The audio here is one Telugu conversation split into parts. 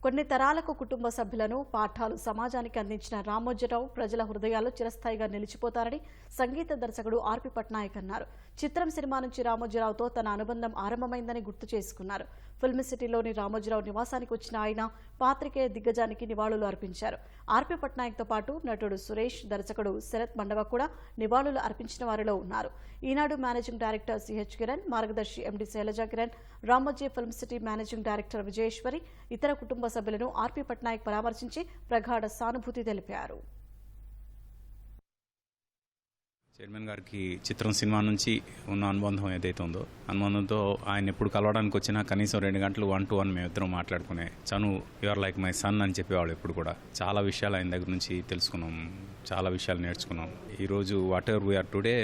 కొన్ని తరాలకు కుటుంబ సభ్యులను పాఠాలు సమాజానికి అందించిన రామోజీరావు ప్రజల హృదయాల్లో చిరస్థాయిగా నిలిచిపోతారని సంగీత దర్శకుడు ఆర్పి పట్నాయక్ అన్నారు. చిత్రం సినిమా నుంచి రామోజీరావుతో తన అనుబంధం ఆరంభమైందని గుర్తు చేసుకున్నారు. ఫిల్మ్ సిటీలోని రామోజీరావు నివాసానికి వచ్చిన ఆయన పాత్రికేయ దిగ్గజానికి నివాళులు అర్పించారు. ఆర్పి పట్నాయక్తో పాటు నటుడు సురేష్, దర్శకుడు శరత్ మండవ కూడా నివాళులు అర్పించిన వారిలో ఉన్నారు. Eenadu managing director CH Kiran, Margadarsi MD Sailaja Kiran, Ramoji film city managing director Vijayeshwari, ఇతర కుటుంబ సభ్యులను ఆర్పి పట్నాయక్ పరామర్శించి ప్రగాఢ సానుభూతి తెలిపారు. చైర్మన్ గారికి చిత్రం సినిమా నుంచి ఉన్న అనుబంధం ఏదైతే ఉందో అనుబంధంతో ఆయన ఎప్పుడు కలవడానికి వచ్చినా కనీసం 2 గంటలు 1-to-1 మేమిద్దరం మాట్లాడుకునే చను యువర్ లైక్ మై సన్ అని చెప్పేవాళ్ళు. ఎప్పుడు కూడా చాలా విషయాలు ఆయన దగ్గర నుంచి తెలుసుకున్నాం, చాలా విషయాలు నేర్చుకున్నాం. ఈరోజు వాట్ ఎవర్ వీఆర్ టుడే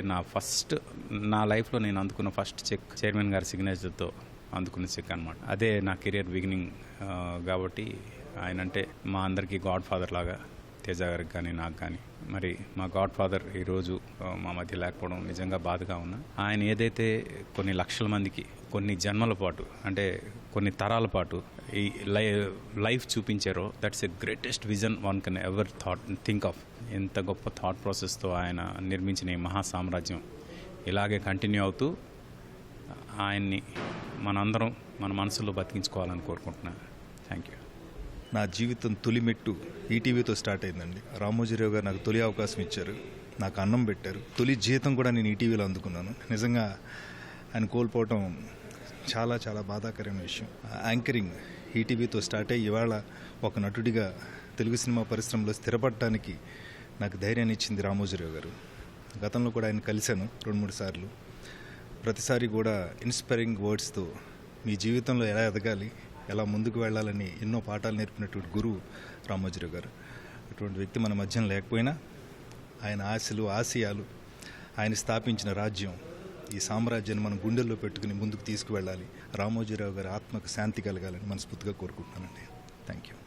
నా లైఫ్లో నేను అందుకున్న ఫస్ట్ చెక్ చైర్మన్ గారి సిగ్నేచర్తో అందుకున్న చెక్ అనమాట. అదే నా కెరియర్ బిగినింగ్ కాబట్టి ఆయన అంటే మా అందరికీ గాడ్ ఫాదర్ లాగా, తేజ గారికి కానీ నాకు కానీ. మరి మా గాడ్ ఫాదర్ ఈరోజు మా మధ్య లేకపోవడం నిజంగా బాధగా ఉన్నా, ఆయన ఏదైతే కొన్ని లక్షల మందికి కొన్ని జన్మల పాటు అంటే కొన్ని తరాల పాటు ఈ లైఫ్ చూపించారో that's a greatest vision one can ever think of. ఎంత గొప్ప థాట్ ప్రాసెస్తో ఆయన నిర్మించిన ఈ మహా సామ్రాజ్యం ఇలాగే కంటిన్యూ అవుతూ ఆయన్ని మనందరం మన మనసులో బతికించుకోవాలని కోరుకుంటున్నాను. Thank you. నా జీవితం తొలిమెట్టు ఈటీవీతో స్టార్ట్ అయిందండి. రామోజీరావు గారు నాకు తొలి అవకాశం ఇచ్చారు, నాకు అన్నం పెట్టారు. తొలి జీతం కూడా నేను ఈటీవీలో అందుకున్నాను. నిజంగా ఆయన కోల్పోవటం చాలా చాలా బాధాకరమైన విషయం. యాంకరింగ్ ఈటీవీతో స్టార్ట్ అయ్యి ఇవాళ ఒక నటుడిగా తెలుగు సినిమా పరిశ్రమలో స్థిరపడటానికి నాకు ధైర్యాన్ని ఇచ్చింది రామోజీరావు గారు. గతంలో కూడా ఆయన కలిశాను 2-3 సార్లు. ప్రతిసారి కూడా ఇన్స్పైరింగ్ వర్డ్స్తో మీ జీవితంలో ఎలా ఎదగాలి, ఎలా ముందుకు వెళ్ళాలని ఎన్నో పాఠాలు నేర్పినటువంటి గురువు రామోజీరావు గారు. అటువంటి వ్యక్తి మన మధ్యన లేకపోయినా ఆయన ఆశలు, ఆశయాలు, ఆయన స్థాపించిన రాజ్యం, ఈ సామ్రాజ్యాన్ని మనం గుండెల్లో పెట్టుకుని ముందుకు తీసుకువెళ్ళాలి. రామోజీరావు గారి ఆత్మకు శాంతి కలగాలని మనస్ఫూర్తిగా కోరుకుంటున్నానండి. Thank you.